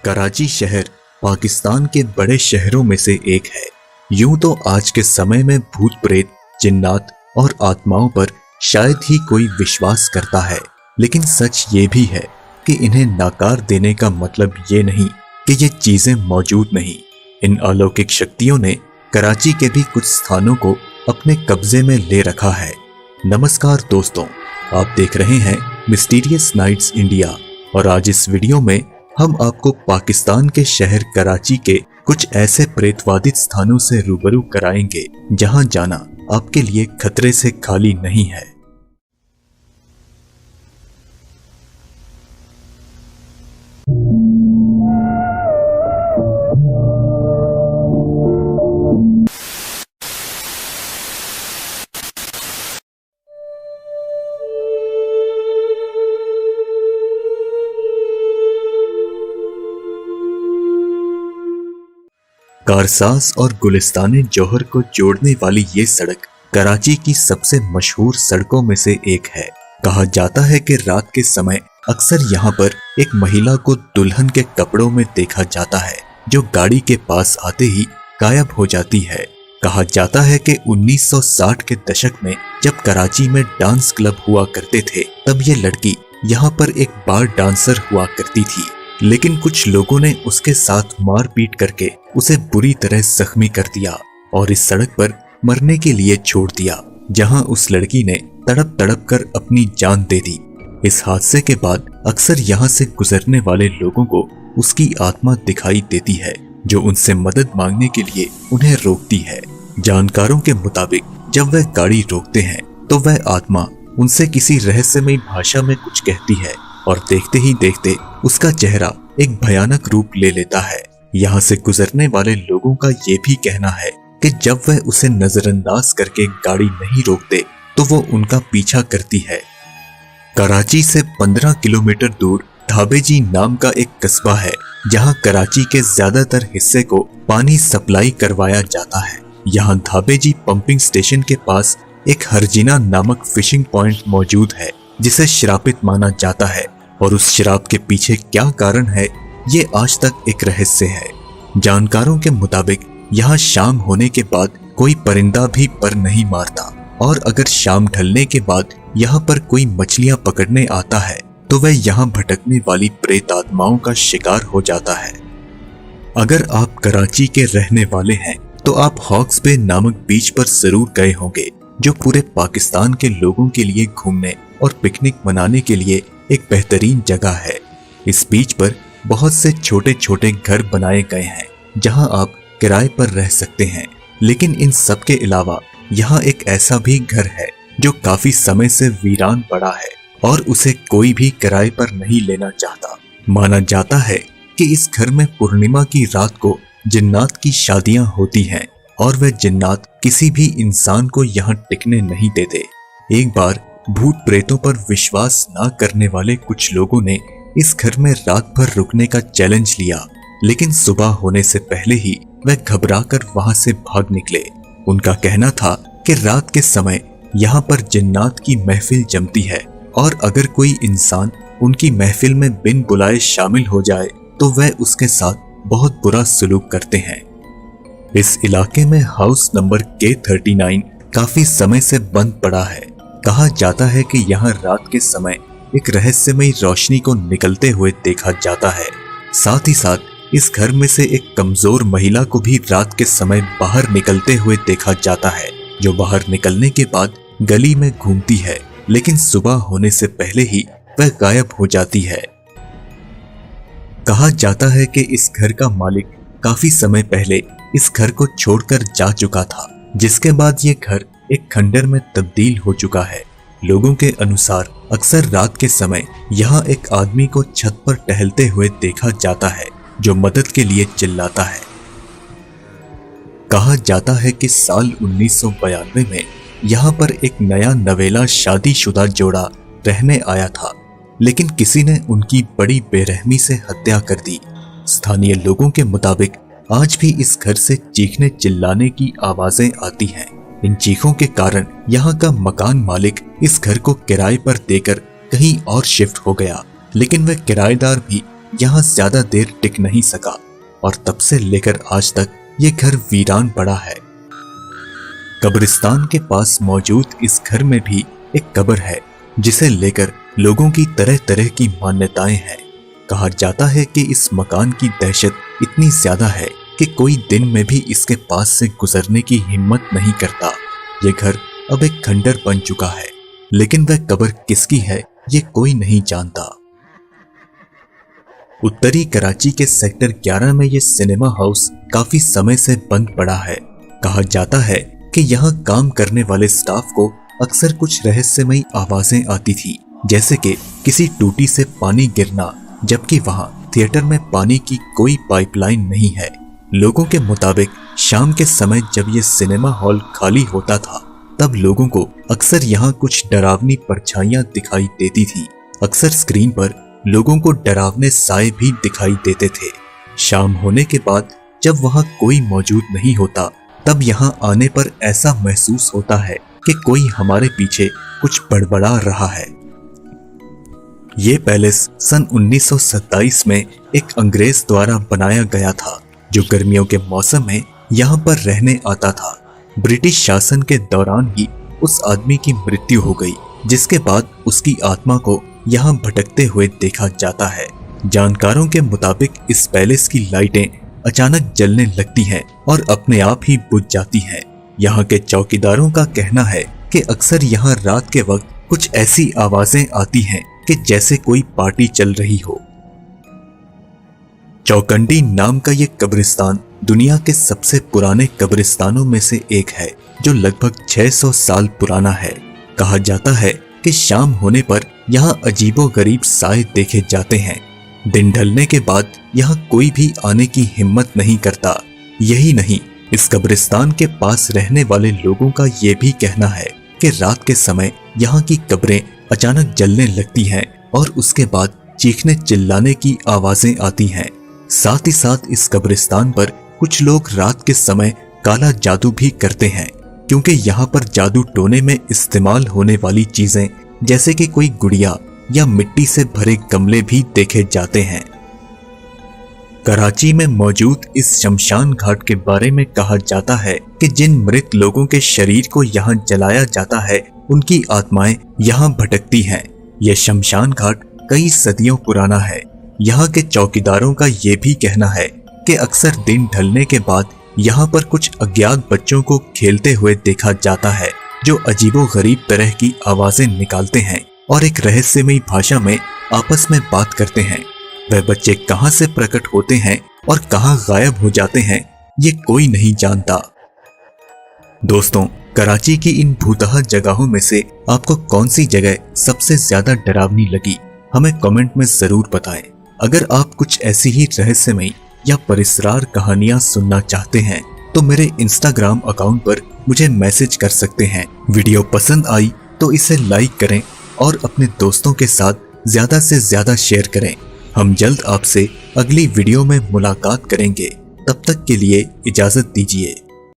कराची शहर पाकिस्तान के बड़े शहरों में से एक है। यूं तो आज के समय में भूत प्रेत, जिन्नात और आत्माओं पर शायद ही कोई विश्वास करता है, लेकिन सच ये भी है कि इन्हें नकार देने का मतलब ये नहीं कि ये चीजें मौजूद नहीं। इन अलौकिक शक्तियों ने कराची के भी कुछ स्थानों को अपने कब्जे में ले रखा है। नमस्कार दोस्तों, आप देख रहे हैं मिस्टीरियस नाइट्स इंडिया और आज इस वीडियो में हम आपको पाकिस्तान के शहर कराची के कुछ ऐसे प्रेतवादित स्थानों से रूबरू कराएंगे जहां जाना आपके लिए खतरे से खाली नहीं है। कारसास और गुलिस्तान जौहर को जोड़ने वाली ये सड़क कराची की सबसे मशहूर सड़कों में से एक है। कहा जाता है कि रात के समय अक्सर यहाँ पर एक महिला को दुल्हन के कपड़ों में देखा जाता है, जो गाड़ी के पास आते ही गायब हो जाती है। कहा जाता है कि 1960 के दशक में जब कराची में डांस क्लब हुआ करते थे, तब ये लड़की यहाँ पर एक बार डांसर हुआ करती थी, लेकिन कुछ लोगों ने उसके साथ मारपीट करके उसे बुरी तरह जख्मी कर दिया और इस सड़क पर मरने के लिए छोड़ दिया, जहां उस लड़की ने तड़प तड़प कर अपनी जान दे दी। इस हादसे के बाद अक्सर यहां से गुजरने वाले लोगों को उसकी आत्मा दिखाई देती है, जो उनसे मदद मांगने के लिए उन्हें रोकती है। जानकारों के मुताबिक जब वह गाड़ी रोकते हैं तो वह आत्मा उनसे किसी रहस्यमयी भाषा में कुछ कहती है और देखते ही देखते उसका चेहरा एक भयानक रूप ले लेता है। यहाँ से गुजरने वाले लोगों का ये भी कहना है कि जब वह उसे नजरअंदाज करके गाड़ी नहीं रोकते तो वो उनका पीछा करती है। कराची से 15 किलोमीटर दूर धाबेजी नाम का एक कस्बा है, जहाँ कराची के ज्यादातर हिस्से को पानी सप्लाई करवाया जाता है। यहाँ धाबेजी पंपिंग स्टेशन के पास एक हरजिना नामक फिशिंग पॉइंट मौजूद है, जिसे श्रापित माना जाता है और उस श्राप के पीछे क्या कारण है ये आज तक एक रहस्य है। जानकारों के मुताबिक यहाँ शाम होने के बाद कोई परिंदा भी पर नहीं मारता और अगर शाम ढलने के बाद यहाँ पर कोई मछलियां पकड़ने आता है तो वह यहाँ भटकने वाली प्रेत आत्माओं का शिकार हो जाता है। अगर आप कराची के रहने वाले हैं तो आप हॉक्स बे नामक बीच पर जरूर गए होंगे, जो पूरे पाकिस्तान के लोगों के लिए घूमने और पिकनिक मनाने के लिए एक बेहतरीन जगह है। इस बीच पर बहुत से छोटे छोटे घर बनाए गए हैं, जहां आप किराए पर रह सकते हैं, लेकिन इन सब के अलावा यहाँ एक ऐसा भी घर है जो काफी समय से वीरान पड़ा है और उसे कोई भी किराए पर नहीं लेना चाहता। माना जाता है कि इस घर में पूर्णिमा की रात को जिन्नात की शादियां होती हैं और वह जिन्नात किसी भी इंसान को यहाँ टिकने नहीं देते। एक बार भूत प्रेतों पर विश्वास न करने वाले कुछ लोगों ने इस घर में रात भर रुकने का चैलेंज लिया, लेकिन सुबह होने से पहले ही वह घबराकर वहां से भाग निकले। उनका कहना था कि रात के समय यहाँ पर जिन्नात की महफिल जमती है और अगर कोई इंसान उनकी महफिल में बिन बुलाए शामिल हो जाए तो वह उसके साथ बहुत बुरा सलूक करते हैं। इस इलाके में हाउस नंबर K39 काफी समय से बंद पड़ा है। कहा जाता है कि यहाँ रात के समय एक रहस्यमयी रोशनी को निकलते हुए देखा जाता है। साथ ही साथ इस घर में से एक कमजोर महिला को भी रात के समय बाहर निकलते हुए देखा जाता है, जो बाहर निकलने के बाद गली में घूमती है, लेकिन सुबह होने से पहले ही वह गायब हो जाती है। कहा जाता है कि इस घर का मालिक काफी समय पहले इस घर को छोड़कर जा चुका था, जिसके बाद ये घर एक खंडर में तब्दील हो चुका है। लोगों के अनुसार अक्सर रात के समय यहाँ एक आदमी को छत पर टहलते हुए देखा जाता है, जो मदद के लिए चिल्लाता है। कहा जाता है कि साल 1992 में यहाँ पर एक नया नवेला शादीशुदा जोड़ा रहने आया था, लेकिन किसी ने उनकी बड़ी बेरहमी से हत्या कर दी। स्थानीय लोगों के मुताबिक आज भी इस घर से चीखने चिल्लाने की आवाजें आती हैं। इन चीखों के कारण यहाँ का मकान मालिक इस घर को किराए पर देकर कहीं और शिफ्ट हो गया, लेकिन वह किराएदार भी यहाँ ज्यादा देर टिक नहीं सका और तब से लेकर आज तक ये घर वीरान पड़ा है। कब्रिस्तान के पास मौजूद इस घर में भी एक कब्र है जिसे लेकर लोगों की तरह तरह की मान्यताएं हैं। कहा जाता है कि इस मकान की दहशत इतनी ज्यादा है कि कोई दिन में भी इसके पास से गुजरने की हिम्मत नहीं करता। ये घर अब एक खंडर बन चुका है, लेकिन वह कब्र किसकी है ये कोई नहीं जानता। उत्तरी कराची के सेक्टर 11 में ये सिनेमा हाउस काफी समय से बंद पड़ा है। कहा जाता है कि यहाँ काम करने वाले स्टाफ को अक्सर कुछ रहस्यमयी आवाजें आती थी, जैसे कि किसी टूटी से पानी गिरना, जबकि वहाँ थिएटर में पानी की कोई पाइपलाइन नहीं है। लोगों के मुताबिक शाम के समय जब ये सिनेमा हॉल खाली होता था तब लोगों को अक्सर यहाँ कुछ डरावनी परछाइयां दिखाई देती थी। अक्सर स्क्रीन पर लोगों को डरावने साए भी दिखाई देते थे। शाम होने के बाद जब वहाँ कोई मौजूद नहीं होता तब यहाँ आने पर ऐसा महसूस होता है कि कोई हमारे पीछे कुछ बड़बड़ा रहा है। ये पैलेस सन 1927 में एक अंग्रेज द्वारा बनाया गया था जो गर्मियों के मौसम में यहाँ पर रहने आता था। ब्रिटिश शासन के दौरान ही उस आदमी की मृत्यु हो गई, जिसके बाद उसकी आत्मा को यहाँ भटकते हुए देखा जाता है। जानकारों के मुताबिक इस पैलेस की लाइटें अचानक जलने लगती हैं और अपने आप ही बुझ जाती हैं। यहाँ के चौकीदारों का कहना है कि अक्सर यहाँ रात के वक्त कुछ ऐसी आवाजें आती हैं कि जैसे कोई पार्टी चल रही हो। चौकंडी नाम का ये कब्रिस्तान दुनिया के सबसे पुराने कब्रिस्तानों में से एक है जो लगभग 600 साल पुराना है। कहा जाता है कि शाम होने पर यहाँ अजीबोगरीब साए देखे जाते हैं। दिन ढलने के बाद यहाँ कोई भी आने की हिम्मत नहीं करता। यही नहीं, इस कब्रिस्तान के पास रहने वाले लोगों का ये भी कहना है कि रात के समय यहाँ की कब्रें अचानक जलने लगती हैं और उसके बाद चीखने चिल्लाने की आवाजें आती हैं। साथ ही साथ इस कब्रिस्तान पर कुछ लोग रात के समय काला जादू भी करते हैं, क्योंकि यहाँ पर जादू टोने में इस्तेमाल होने वाली चीजें जैसे कि कोई गुड़िया या मिट्टी से भरे गमले भी देखे जाते हैं। कराची में मौजूद इस शमशान घाट के बारे में कहा जाता है कि जिन मृत लोगों के शरीर को यहाँ जलाया जाता है उनकी आत्माएं यहाँ भटकती हैं। यह शमशान घाट कई सदियों पुराना है। यहाँ के चौकीदारों का ये भी कहना है कि अक्सर दिन ढलने के बाद यहाँ पर कुछ अज्ञात बच्चों को खेलते हुए देखा जाता है जो अजीबोगरीब तरह की आवाजें निकालते हैं और एक रहस्यमयी भाषा में आपस में बात करते हैं। वह बच्चे कहाँ से प्रकट होते हैं और कहाँ गायब हो जाते हैं ये कोई नहीं जानता। दोस्तों, कराची की इन भूतहा जगहों में से आपको कौन सी जगह सबसे ज्यादा डरावनी लगी, हमें कमेंट में जरूर बताएं। अगर आप कुछ ऐसी ही रहस्यमयी या परिसरार कहानियां सुनना चाहते हैं तो मेरे इंस्टाग्राम अकाउंट पर मुझे मैसेज कर सकते हैं। वीडियो पसंद आई तो इसे लाइक करें और अपने दोस्तों के साथ ज्यादा से ज्यादा शेयर करें। हम जल्द आपसे अगली वीडियो में मुलाकात करेंगे। तब तक के लिए इजाजत दीजिए।